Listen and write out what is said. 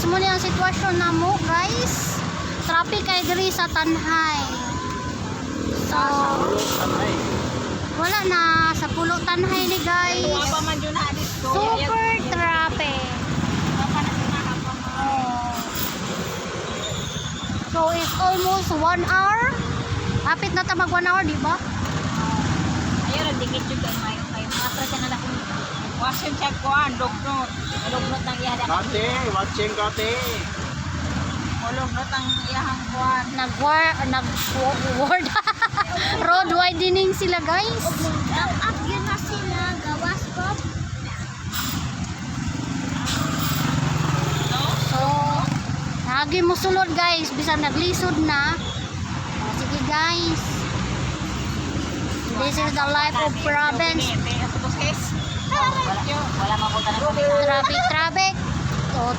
mo ni ang sitwasyon na mo, guys. Traffic kay diri sa Tanhay. So, wala na sa pulo Tanhay ni guys. Super traffic. So, it's almost 1 hour. Hapit na ta mag 1 hour, di ba? Ayun, dikit juga may mga presyo na akong wasin check ko ang dognot ng iya Kate, watching kate. Lognot ang iyahang kuan. Nag-word. Road widening sila, guys. Up yun na sila gawas ko. So, lagi mo sulod, guys. Bisang naglisod na. Sige, guys. This is the life of province. Wala mapunta na. Traffic. So,